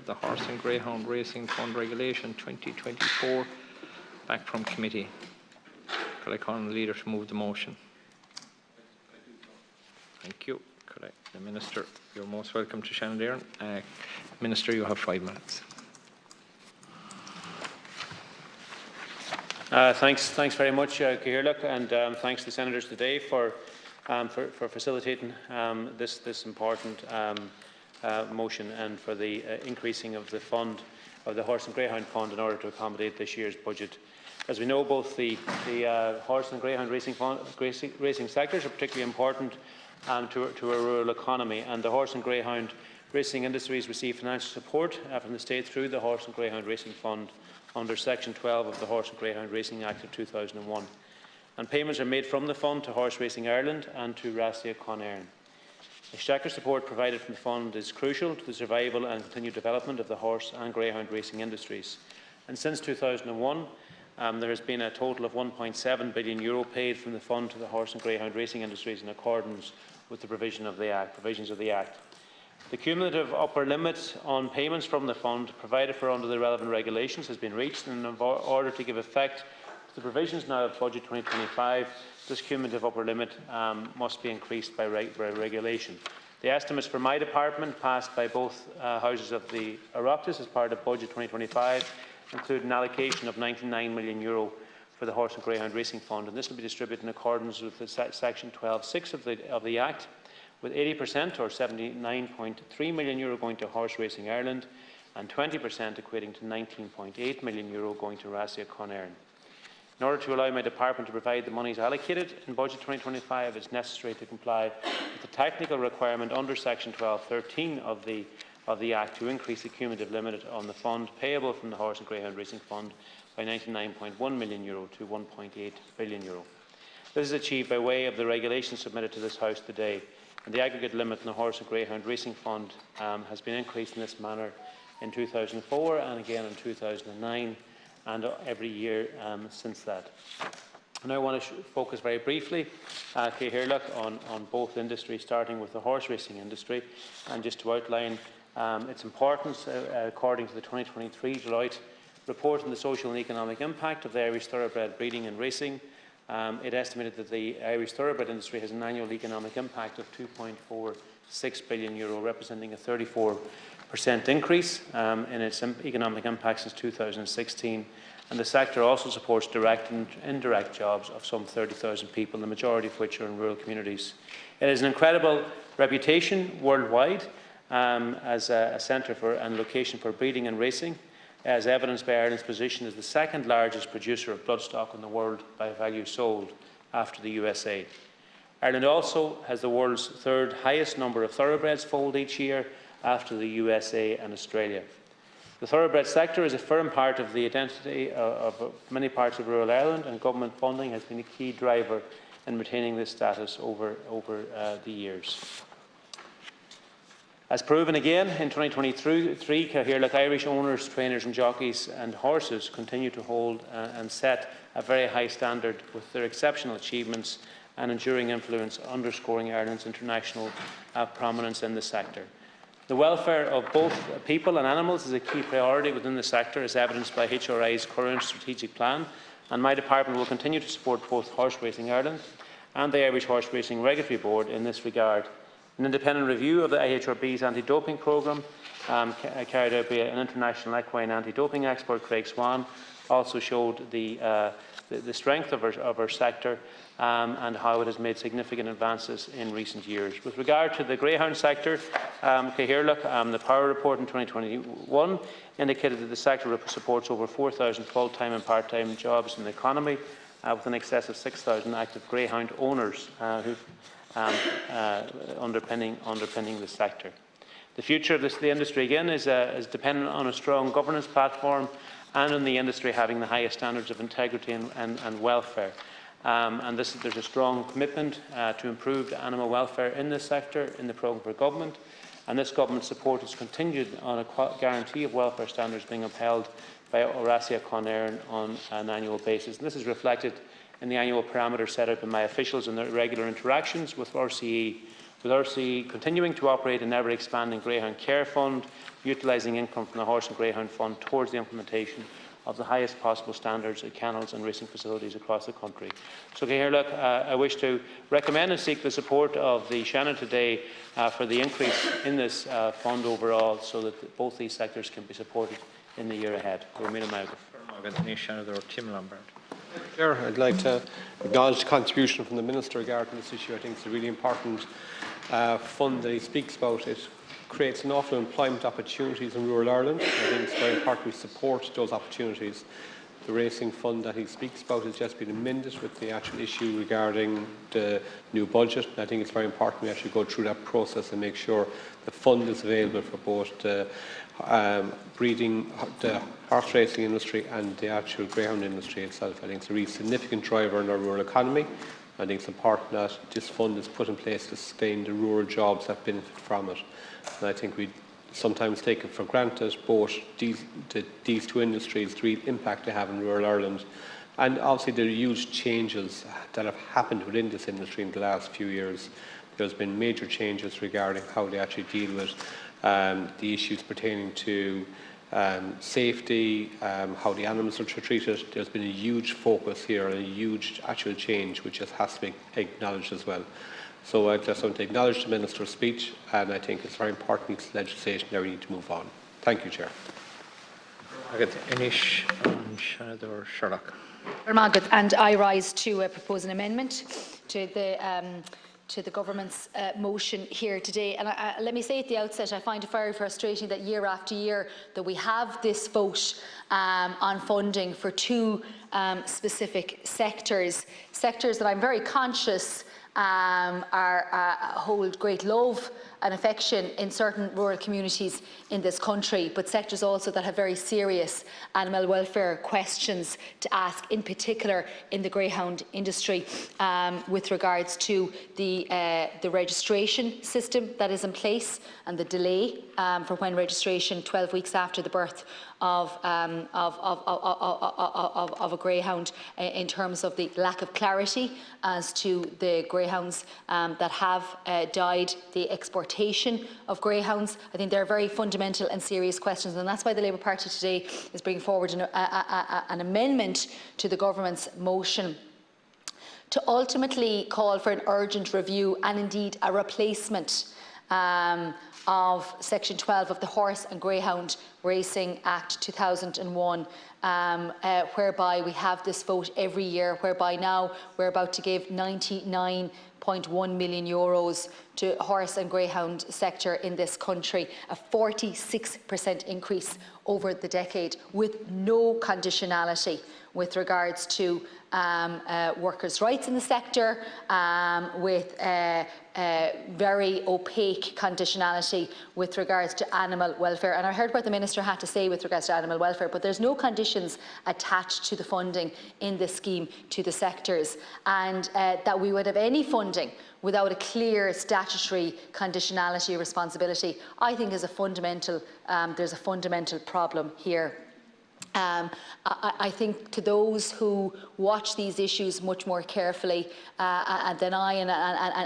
the Horse and Greyhound Racing Fund Regulation 2024 back from committee. Could I call on the leader to move the motion? Thank you. Could I, the Minister, you're most welcome to Seanad Éireann. Minister, you have 5 minutes. Thanks very much, Sherlock, and thanks to the senators today for facilitating this important motion and for the increasing of the fund of the Horse and Greyhound Fund in order to accommodate this year's budget. As we know, both the horse and greyhound racing sectors are particularly important to a rural economy, and the horse and greyhound racing industries receive financial support from the state through the Horse and Greyhound Racing Fund under Section 12 of the Horse and Greyhound Racing Act of 2001. And payments are made from the fund to Horse Racing Ireland and to Dáil Éireann. Exchequer support provided from the fund is crucial to the survival and continued development of the horse and greyhound racing industries. And since 2001, there has been a total of €1.7 billion paid from the fund to the horse and greyhound racing industries in accordance with the provisions of the Act. The cumulative upper limit on payments from the fund provided for under the relevant regulations has been reached, and in order to give effect to the provisions now of Budget 2025, this cumulative upper limit must be increased by regulation. The estimates for my department, passed by both houses of the Oireachtas as part of Budget 2025, include an allocation of €99 million for the Horse and Greyhound Racing Fund, and this will be distributed in accordance with the Section 12(6) of the Act, with 80% or €79.3 million going to Horse Racing Ireland and 20% equating to €19.8 million going to Dáil Éireann. In order to allow my department to provide the monies allocated in Budget 2025, it is necessary to comply with the technical requirement under Section 12(13) of the Act to increase the cumulative limit on the fund payable from the Horse and Greyhound Racing Fund by €99.1 million to €1.8 billion. This is achieved by way of the regulations submitted to this House today, and the aggregate limit in the Horse and Greyhound Racing Fund has been increased in this manner in 2004 and again in 2009 and every year since that. And I want to focus very briefly, Sherlock, on both industries, starting with the horse racing industry, and just to outline its importance according to the 2023 Deloitte report on the social and economic impact of the Irish thoroughbred breeding and racing. It estimated that the Irish thoroughbred industry has an annual economic impact of €2.46 billion, representing a 34% increase in its economic impact since 2016. And the sector also supports direct and indirect jobs of some 30,000 people, the majority of which are in rural communities. It has an incredible reputation worldwide as a centre and location for breeding and racing, as evidenced by Ireland's position as the second largest producer of bloodstock in the world by value sold, after the USA. Ireland also has the world's third highest number of thoroughbreds foaled each year, after the USA and Australia. The thoroughbred sector is a firm part of the identity of many parts of rural Ireland, and government funding has been a key driver in retaining this status over the years. As proven again in 2023, Sherlock, Irish owners, trainers and jockeys and horses continue to hold and set a very high standard with their exceptional achievements and enduring influence, underscoring Ireland's international prominence in the sector. The welfare of both people and animals is a key priority within the sector, as evidenced by HRI's current strategic plan, and my department will continue to support both Horse Racing Ireland and the Irish Horse Racing Regulatory Board in this regard. An independent review of the IHRB's anti-doping programme, carried out by an international equine anti-doping expert, Craig Swan, also showed the strength of our sector and how it has made significant advances in recent years. With regard to the greyhound sector, Sherlock, the Power Report in 2021 indicated that the sector supports over 4,000 full-time and part-time jobs in the economy, with in excess of 6,000 active greyhound owners underpinning the sector. The future of the industry, again, is dependent on a strong governance platform and on the industry having the highest standards of integrity and welfare. There's a strong commitment to improve animal welfare in this sector in the programme for government, and this government support is continued on a guarantee of welfare standards being upheld by Dáil Éireann on an annual basis. And this is reflected in the annual parameters set out by my officials in their regular interactions with RCE with RC continuing to operate an ever-expanding greyhound care fund, utilising income from the Horse and Greyhound Fund towards the implementation of the highest possible standards at kennels and racing facilities across the country. So, Gael, I wish to recommend and seek the support of the Seanad today for the increase in this fund overall, so that both these sectors can be supported in the year ahead. Tim Lombard. Chair, I'd like to acknowledge the contribution from the Minister regarding this issue. I think it's a really important fund that he speaks about. It creates an awful employment opportunities in rural Ireland. I think it's very important we support those opportunities. The racing fund that he speaks about has just been amended with the actual issue regarding the new budget. I think it's very important we actually go through that process and make sure the fund is available for both the breeding, the horse racing industry and the actual greyhound industry itself. I think it's a really significant driver in our rural economy. I think it's important that this fund is put in place to sustain the rural jobs that benefit from it. And I think we sometimes take it for granted, both these two industries, the real impact they have in rural Ireland, and obviously the huge changes that have happened within this industry in the last few years. There's been major changes regarding how they actually deal with the issues pertaining to safety, how the animals are treated. There's been a huge focus here and a huge actual change which just has to be acknowledged as well. So I just want to acknowledge the Minister's speech, and I think it's very important legislation that we need to move on. Thank you, Chair. Inish Seanad or Sherlock. And I rise to propose an amendment to the government's motion here today. And let me say at the outset, I find it very frustrating that year after year that we have this vote on funding for two specific sectors that I'm very conscious hold great love and affection in certain rural communities in this country, but sectors also that have very serious animal welfare questions to ask, in particular in the greyhound industry, with regards to the registration system that is in place and the delay for when registration 12 weeks after the birth of a greyhound, in terms of the lack of clarity as to the greyhounds that have died, the exportation of greyhounds. I think they're very fundamental and serious questions, and that's why the Labour Party today is bringing forward an amendment to the government's motion to ultimately call for an urgent review and indeed a replacement of Section 12 of the Horse and Greyhound Racing Act 2001, whereby we have this vote every year, whereby now we're about to give €99.1 million to horse and greyhound sector in this country, a 46% increase over the decade, with no conditionality with regards to workers' rights in the sector, with very opaque conditionality with regards to animal welfare. And I heard what the Minister had to say with regards to animal welfare, but there's no conditions attached to the funding in this scheme to the sectors, and that we would have any funding without a clear statutory conditionality responsibility, I think is a fundamental, there's a fundamental problem here. I think to those who watch these issues much more carefully than I,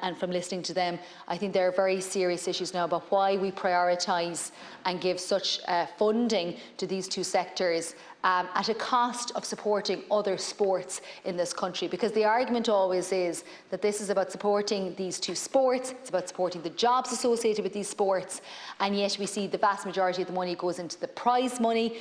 and from listening to them, I think there are very serious issues now about why we prioritise and give such funding to these two sectors at a cost of supporting other sports in this country. Because the argument always is that this is about supporting these two sports, it's about supporting the jobs associated with these sports, and yet we see the vast majority of the money goes into the prize money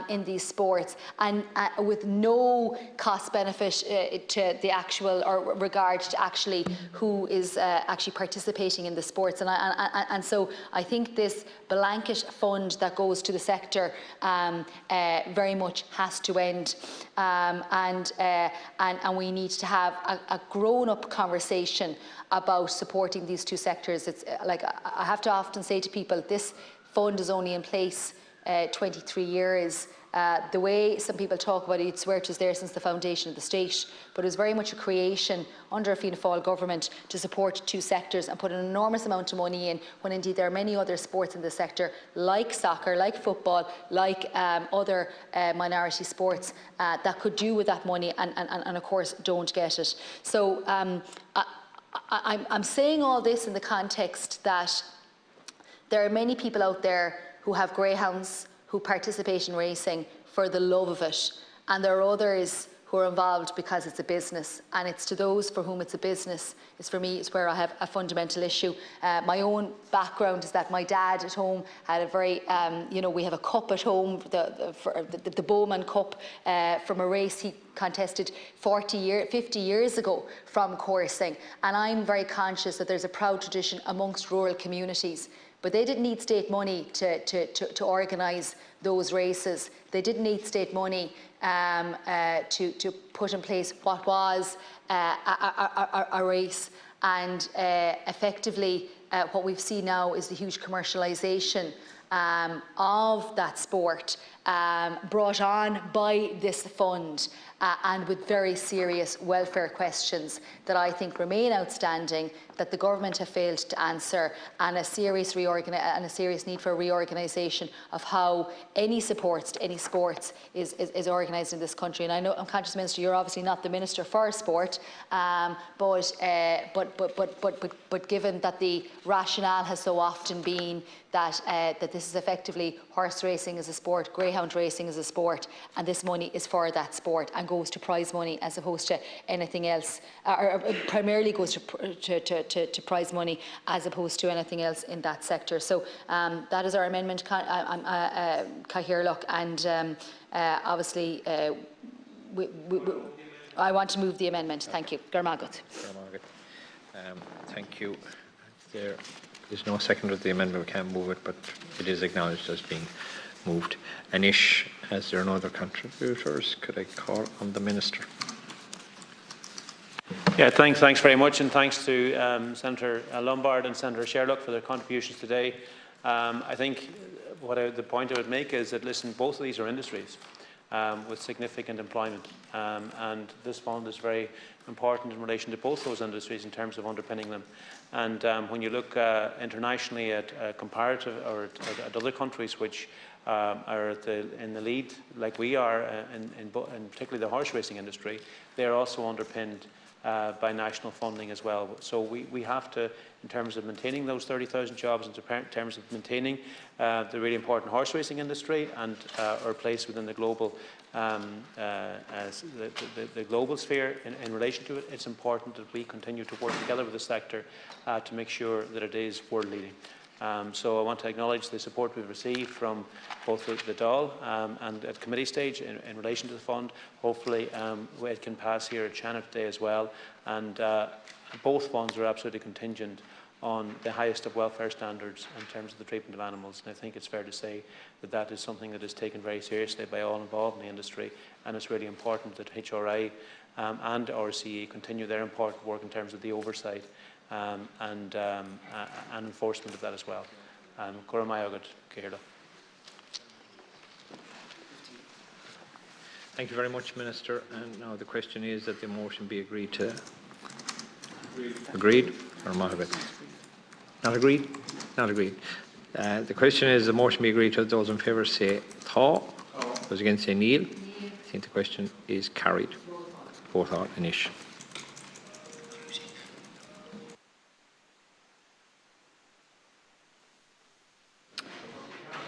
in these sports, and with no cost benefit to the actual, or regard to actually who is actually participating in the sports. And so I think this blanket fund that goes to the sector very much has to end, and we need to have a grown-up conversation about supporting these two sectors. It's like I have to often say to people, this fund is only in place 23 years. The way some people talk about it, you'd swear it was there since the foundation of the state, but it was very much a creation under a Fianna Fáil government to support two sectors and put an enormous amount of money in, when indeed there are many other sports in the sector, like soccer, like football, like other minority sports that could do with that money, and of course don't get it. So I'm saying all this in the context that there are many people out there who have greyhounds, who participate in racing for the love of it, and there are others who are involved because it's a business, and it's to those for whom it's a business, for me, it's where I have a fundamental issue. My own background is that my dad at home had a very, we have a cup at home, the Bowman Cup, from a race he contested 50 years ago from coursing, and I'm very conscious that there's a proud tradition amongst rural communities. But they didn't need state money to organise those races. They didn't need state money to put in place what was a race. And effectively, what we've seen now is the huge commercialisation of that sport brought on by this fund and with very serious welfare questions that I think remain outstanding, that the government have failed to answer, and a serious need for reorganisation of how any supports to any sports is organised in this country. And I know, I'm conscious, Minister, you're obviously not the Minister for Sport, but given that the rationale has so often been that this is effectively horse racing as a sport, greyhound racing as a sport, and this money is for that sport and goes to prize money as opposed to anything else, or primarily goes to prize money as opposed to anything else in that sector. So that is our amendment, Cathaoirleach, and obviously I want to move the amendment. Thank you. Garmagat. Thank you. There is no second of the amendment. We can't move it, but it is acknowledged as being moved. Anish, as there are no other contributors, could I call on the Minister? Yeah, thanks very much, and thanks to Senator Lombard and Senator Sherlock for their contributions today. I think the point I would make is that, listen, both of these are industries with significant employment, and this fund is very important in relation to both those industries in terms of underpinning them. And when you look internationally at comparative or at other countries which are in the lead, like we are, in particularly the horse racing industry, they are also underpinned by national funding as well. So we have to, in terms of maintaining those 30,000 jobs, in terms of maintaining the really important horse racing industry and our place within the global the global sphere in relation to it, it's important that we continue to work together with the sector to make sure that it is world leading. So I want to acknowledge the support we've received from both the Dáil and at committee stage in relation to the fund. Hopefully it can pass here at Seanad today as well. And both funds are absolutely contingent on the highest of welfare standards in terms of the treatment of animals. And I think it's fair to say that that is something that is taken very seriously by all involved in the industry. And it's really important that HRI and RCE continue their important work in terms of the oversight and enforcement of that as well. Thank you very much, Minister. And now the question is that the motion be agreed to. Agreed or Mohammed? Not agreed? Not agreed. The question is the motion be agreed to. Those in favour say Tá. Those against say Neil. I think the question is carried. Both are Anish.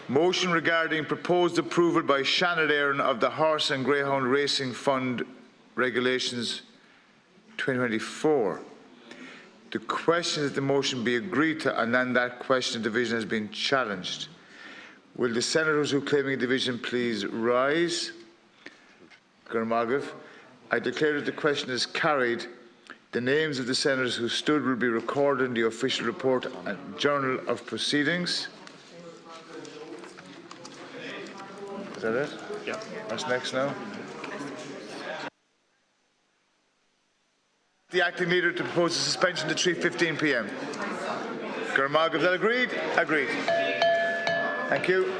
Motion regarding proposed approval by Dáil Éireann of the Horse and Greyhound Racing Fund Regulations 2024. The question is that the motion be agreed to, and then that question of division has been challenged. Will the senators who are claiming a division please rise? I declare that the question is carried. The names of the senators who stood will be recorded in the official report and Journal of Proceedings. Is that it? Yeah. What's next now? The acting leader to propose a suspension to 3:15 p.m. Is that agreed? Agreed. Thank you.